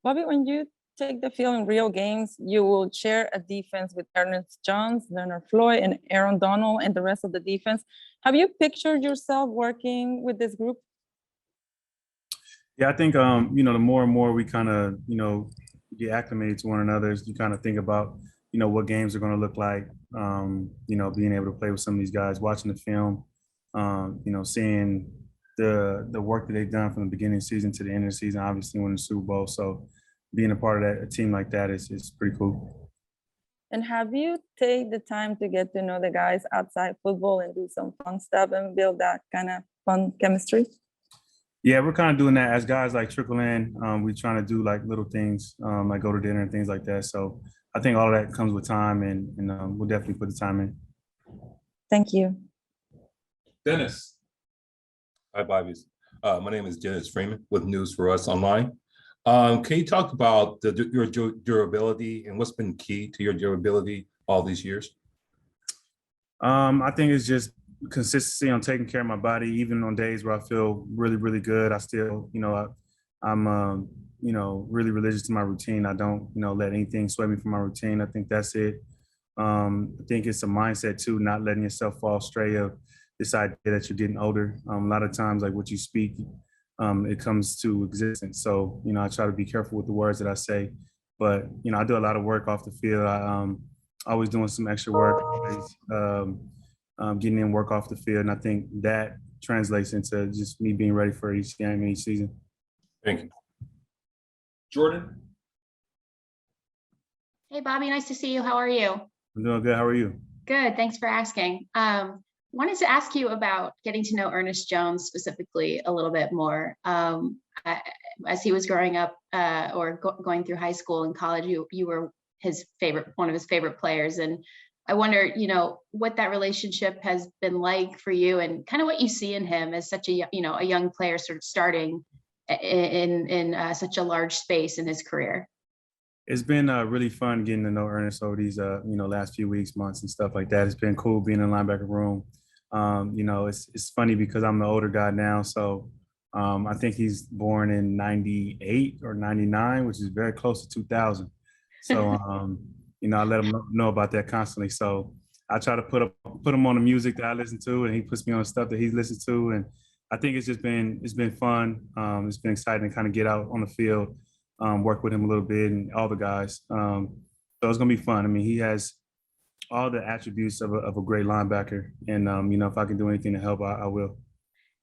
Bobby, when you take the field in real games, you will share a defense with Ernest Jones, Leonard Floyd, and Aaron Donald, and the rest of the defense. Have you pictured yourself working with this group? Yeah, I think the more and more we kind of get acclimated to one another, you kind of think about what games are going to look like. Being able to play with some of these guys, watching the film, seeing the work that they've done from the beginning of the season to the end of the season. Obviously, winning the Super Bowl, so being a part of that, a team like that is pretty cool. And have you take the time to get to know the guys outside football and do some fun stuff and build that kind of fun chemistry? Yeah, we're kind of doing that as guys like trickle in. We're trying to do like little things, like go to dinner and things like that. So I think all of that comes with time, and we'll definitely put the time in. Thank you. Dennis. Hi, Bobby. My name is Dennis Freeman with News for Us Online. Can you talk about your durability and what's been key to your durability all these years? I think it's just consistency on taking care of my body, even on days where I feel really, really good. I still, I'm really religious to my routine. I don't, let anything sway me from my routine. I think that's it. I think it's a mindset too, not letting yourself fall stray of this idea that you're getting older. A lot of times, like what you speak, it comes to existence. So, I try to be careful with the words that I say, but, I do a lot of work off the field. I always doing some extra work, always, getting in work off the field. And I think that translates into just me being ready for each game and each season. Thank you. Jordan. Hey, Bobby, nice to see you. How are you? I'm doing good. How are you? Good. Thanks for asking. Wanted to ask you about getting to know Ernest Jones specifically a little bit more. As he was growing up going through high school and college, you were one of his favorite players. And I wonder, what that relationship has been like for you and kind of what you see in him as such a young player sort of starting in such a large space in his career. It's been really fun getting to know Ernest over these, last few weeks, months and stuff like that. It's been cool being in the linebacker room. It's funny because I'm the older guy now. So I think he's born in 98 or 99, which is very close to 2000. So, I let him know about that constantly. So I try to put him on the music that I listen to, and he puts me on stuff that he's listened to. And I think it's been fun. It's been exciting to kind of get out on the field, work with him a little bit and all the guys. So it's going to be fun. I mean, he has all the attributes of a great linebacker. And, if I can do anything to help, I will.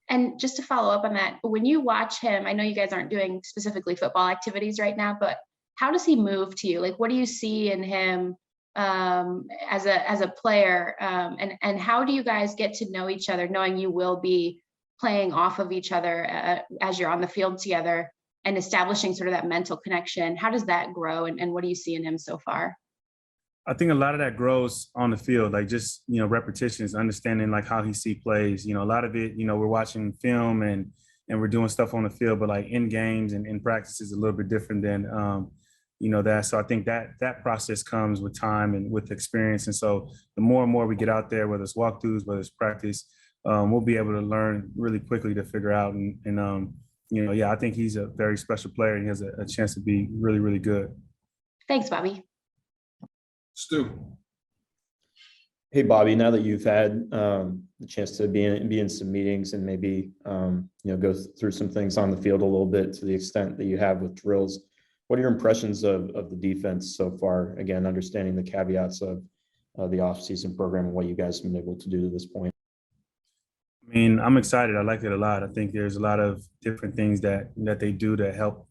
And just to follow up on that, when you watch him, I know you guys aren't doing specifically football activities right now, but how does he move to you? Like, what do you see in him as a player? And how do you guys get to know each other, knowing you will be playing off of each other as you're on the field together and establishing sort of that mental connection? How does that grow? And what do you see in him so far? I think a lot of that grows on the field, like just, repetitions, understanding like how he plays. A lot of it, we're watching film and we're doing stuff on the field, but like in games and in practice is a little bit different than, that. So I think that process comes with time and with experience. And so the more and more we get out there, whether it's walkthroughs, whether it's practice, we'll be able to learn really quickly to figure out. I think he's a very special player and he has a chance to be really, really good. Thanks, Bobby. Stu. Hey, Bobby, now that you've had the chance to be in some meetings and maybe, go through some things on the field a little bit to the extent that you have with drills, what are your impressions of the defense so far? Again, understanding the caveats of the offseason program and what you guys have been able to do to this point. I mean, I'm excited. I like it a lot. I think there's a lot of different things that they do to help,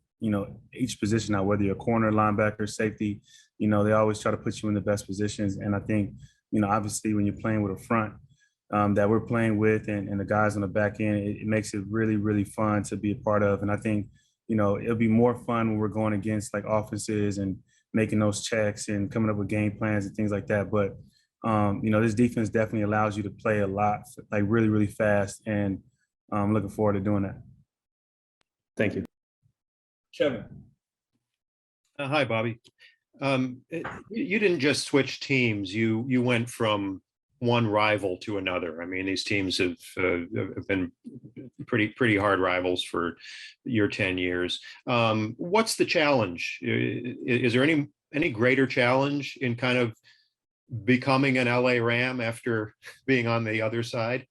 each position out, whether you're a corner, linebacker, safety, they always try to put you in the best positions. And I think, obviously when you're playing with a front that we're playing with and the guys on the back end, it makes it really, really fun to be a part of. And I think, it'll be more fun when we're going against like offenses and making those checks and coming up with game plans and things like that. But, this defense definitely allows you to play a lot, like really, really fast. And I'm looking forward to doing that. Thank you. Kevin. Hi, Bobby. You didn't just switch teams. You went from one rival to another. I mean, these teams have been pretty hard rivals for your 10 years. What's the challenge? Is there any greater challenge in kind of becoming an LA Ram after being on the other side?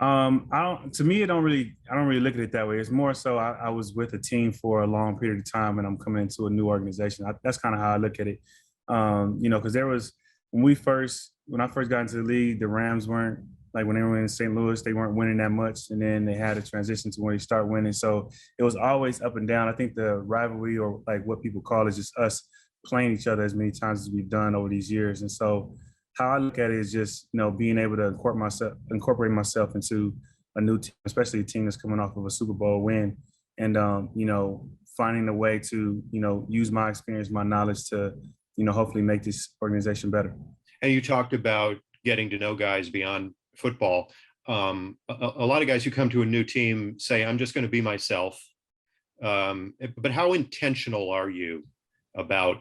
To me, I don't really look at it that way. It's more so I was with a team for a long period of time and I'm coming into a new organization. That's kind of how I look at it. Because there was, when I first got into the league, the Rams weren't, like when they were in St. Louis, they weren't winning that much. And then they had a transition to when they start winning. So it was always up and down. I think the rivalry, or like what people call, is just us playing each other as many times as we've done over these years. And so how I look at it is just, being able to incorporate myself into a new team, especially a team that's coming off of a Super Bowl win, and finding a way to use my experience, my knowledge to hopefully make this organization better. And you talked about getting to know guys beyond football. A lot of guys who come to a new team say, I'm just going to be myself. But how intentional are you about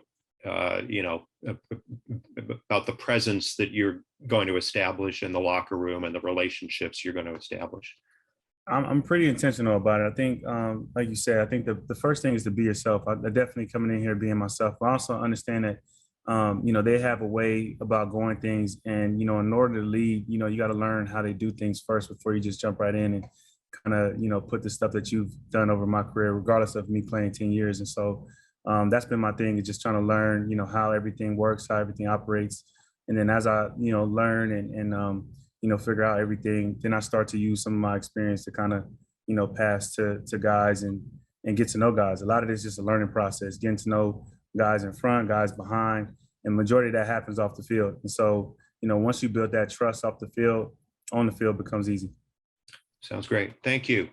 about the presence that you're going to establish in the locker room and the relationships you're going to establish? I'm pretty intentional about it. I think, like you said, I think the first thing is to be yourself. I definitely coming in here being myself, but I also understand that, they have a way about going things, and, in order to lead, you got to learn how they do things first before you just jump right in and kind of, put the stuff that you've done over my career, regardless of me playing 10 years. And so that's been my thing, is just trying to learn, how everything works, how everything operates. And then as I, learn and figure out everything, then I start to use some of my experience to kind of, pass to guys and get to know guys. A lot of this is just a learning process, getting to know guys in front, guys behind, and majority of that happens off the field. And so, once you build that trust off the field, on the field becomes easy. Sounds great. Thank you.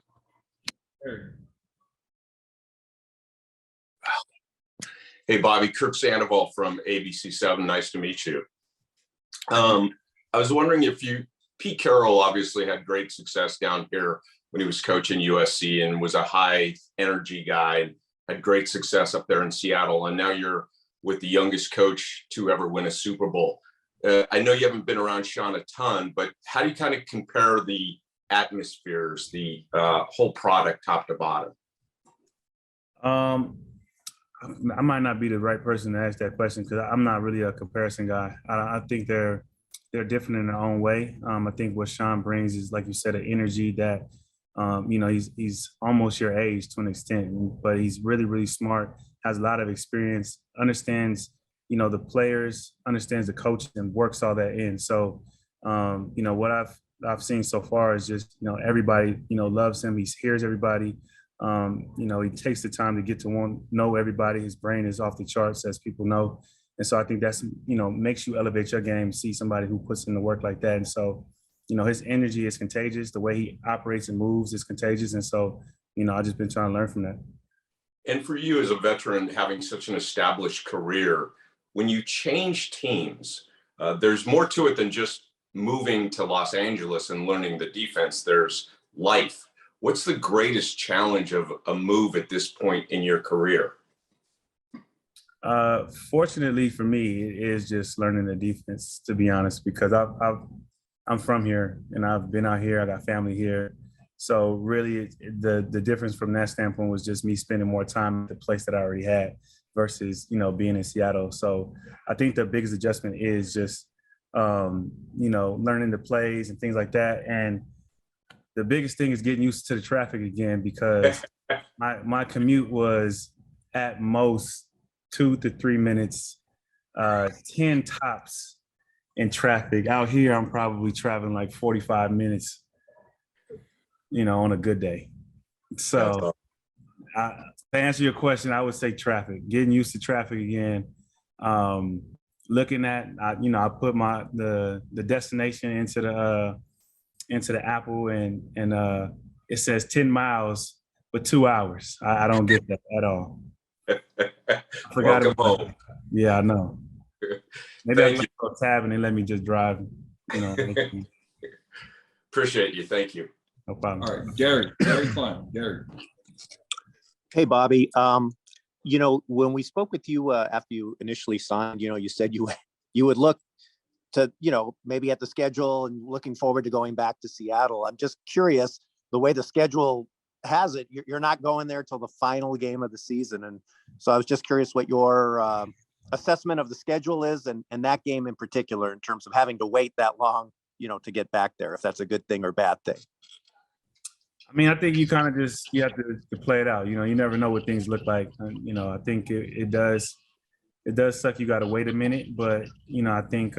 Hey, Bobby, Kirk Sandoval from ABC7. Nice to meet you. I was wondering if Pete Carroll obviously had great success down here when he was coaching USC and was a high energy guy, had great success up there in Seattle. And now you're with the youngest coach to ever win a Super Bowl. I know you haven't been around Sean a ton, but how do you kind of compare the atmospheres, the whole product top to bottom? I might not be the right person to ask that question, because I'm not really a comparison guy. I think they're different in their own way. I think what Sean brings is, like you said, an energy that, he's almost your age to an extent, but he's really, really smart, has a lot of experience, understands, the players, understands the coach, and works all that in. So, what I've seen so far is just, everybody, loves him. He hears everybody. He takes the time to get to know everybody. His brain is off the charts, as people know. And so I think that's, makes you elevate your game, see somebody who puts in the work like that. And so, his energy is contagious. The way he operates and moves is contagious. And so, I've just been trying to learn from that. And for you as a veteran, having such an established career, when you change teams, there's more to it than just moving to Los Angeles and learning the defense. There's life. What's the greatest challenge of a move at this point in your career? Fortunately for me, it is just learning the defense, to be honest, because I'm from here and I've been out here. I got family here. So really the difference from that standpoint was just me spending more time at the place that I already had versus, being in Seattle. So I think the biggest adjustment is just, learning the plays and things like that. And the biggest thing is getting used to the traffic again, because my commute was at most 2 to 3 minutes, 10 tops in traffic. Out here, I'm probably traveling like 45 minutes, on a good day. So to answer your question, I would say traffic, getting used to traffic again. Looking at, I put the destination into the Apple, and it says 10 miles but 2 hours. I don't get that at all. I forgot Welcome home. Yeah, I know. Maybe I put a tab and they let me just drive. Appreciate you. Thank you. No problem. All right, Gary Klein. Gary. Hey, Bobby. When we spoke with you after you initially signed, you said you would look to, maybe at the schedule and looking forward to going back to Seattle. I'm just curious, the way the schedule has it, you're not going there till the final game of the season. And so I was just curious what your assessment of the schedule is and that game in particular, in terms of having to wait that long, to get back there, if that's a good thing or bad thing. I mean, I think you kind of you have to play it out. You never know what things look like. I think it does suck. You got to wait a minute, but I think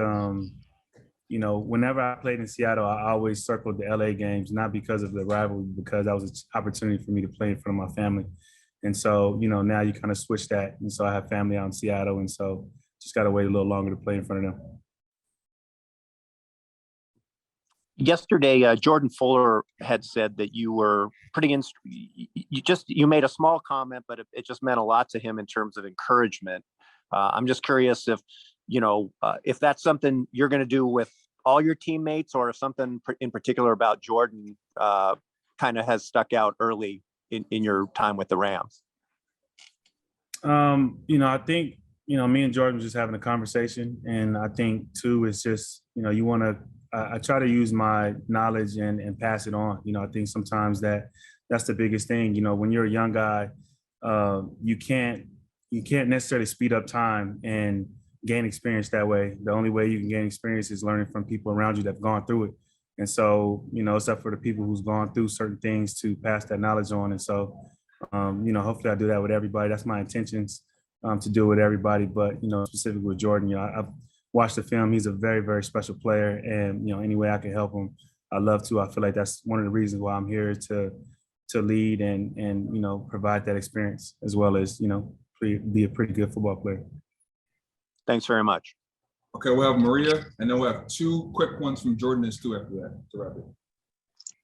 whenever I played in Seattle, I always circled the LA games, not because of the rivalry, because that was an opportunity for me to play in front of my family. And so, now you kind of switch that. And so I have family out in Seattle, and so just got to wait a little longer to play in front of them. Yesterday, Jordan Fuller had said that you were you made a small comment, but it just meant a lot to him in terms of encouragement. I'm just curious if that's something you're going to do with all your teammates, or if something in particular about Jordan kind of has stuck out early in your time with the Rams. I think, me and Jordan were just having a conversation, and I think too, it's just, you want to, I try to use my knowledge and pass it on. I think sometimes that's the biggest thing. When you're a young guy, you can't necessarily speed up time and gain experience that way. The only way you can gain experience is learning from people around you that have gone through it. And so, it's up for the people who's gone through certain things to pass that knowledge on. And so, hopefully I do that with everybody. That's my intentions, to do it with everybody. But, specifically with Jordan, I've watched the film. He's a very, very special player. And, any way I can help him, I love to. I feel like that's one of the reasons why I'm here to lead and provide that experience, as well as, be a pretty good football player. Thanks very much. Okay, we'll have Maria, and then we'll have two quick ones from Jordan and Stu after that to wrap it.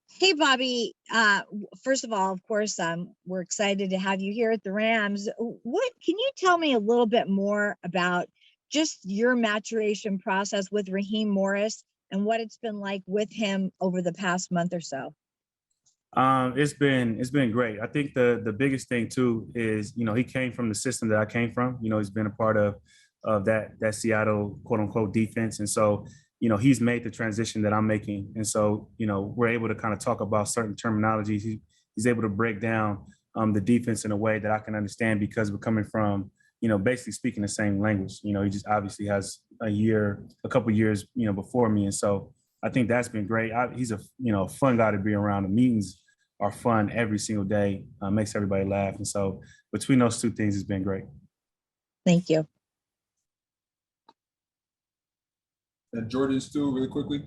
Hey, Bobby. First of all, of course, we're excited to have you here at the Rams. Can you tell me a little bit more about just your maturation process with Raheem Morris and what it's been like with him over the past month or so? It's been great. I think the biggest thing too is, he came from the system that I came from. He's been a part of that Seattle quote unquote defense. And so, he's made the transition that I'm making. And so, we're able to kind of talk about certain terminologies. He's able to break down the defense in a way that I can understand, because we're coming from, basically speaking the same language. He just obviously has a couple years, before me. And so I think that's been great. He's a fun guy to be around. The meetings are fun every single day, makes everybody laugh. And so between those two things, it's been great. Thank you. And Jordan, Stu, really quickly.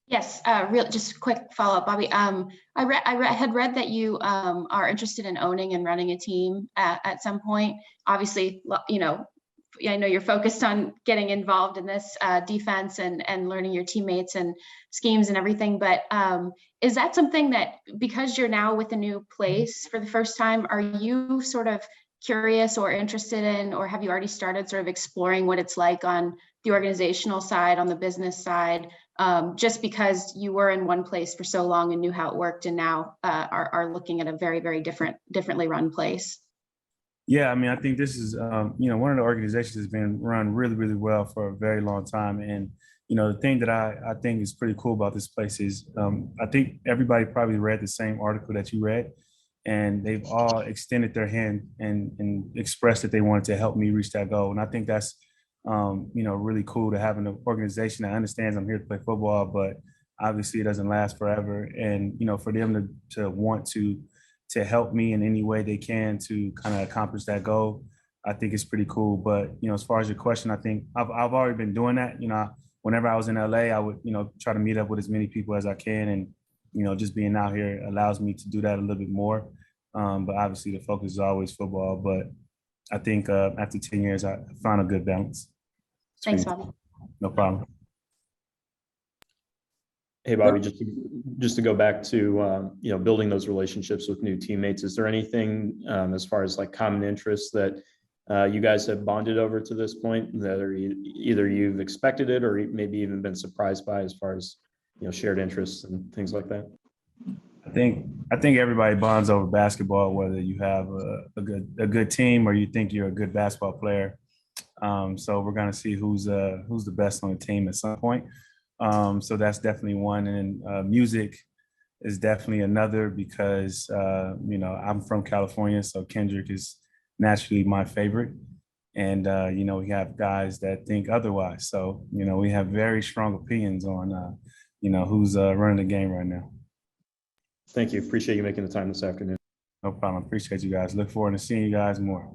Yes, just a quick follow-up, Bobby. I had read that you are interested in owning and running a team at some point. Obviously, I know you're focused on getting involved in this defense and learning your teammates and schemes and everything. But is that something that, because you're now with a new place for the first time, are you sort of curious or interested in, or have you already started sort of exploring what it's like on the organizational side, on the business side, just because you were in one place for so long and knew how it worked, and now are looking at a very, very differently run place? Yeah, I mean, I think this is, one of the organizations that's been run really, really well for a very long time. And, the thing that I think is pretty cool about this place is, I think everybody probably read the same article that you read, and they've all extended their hand and expressed that they wanted to help me reach that goal. And I think that's, really cool to have an organization that understands I'm here to play football, but obviously it doesn't last forever. And, for them to want to help me in any way they can to kind of accomplish that goal, I think it's pretty cool. But, as far as your question, I think I've already been doing that. Whenever I was in LA, I would, try to meet up with as many people as I can. And, just being out here allows me to do that a little bit more. But obviously the focus is always football. But I think after 10 years, I found a good balance. Thanks, Bobby. No problem. Hey, Bobby, just to go back to, building those relationships with new teammates, is there anything as far as like common interests that you guys have bonded over to this point that are either you've expected it or maybe even been surprised by, as far as, shared interests and things like that? I think everybody bonds over basketball, whether you have a good team or you think you're a good basketball player. So we're going to see who's the best on the team at some point. So that's definitely one. And music is definitely another because, you know, I'm from California, so Kendrick is naturally my favorite. And, you know, we have guys that think otherwise. So, you know, we have very strong opinions on, you know, who's running the game right now. Thank you. Appreciate you making the time this afternoon. No problem. Appreciate you guys. Look forward to seeing you guys more.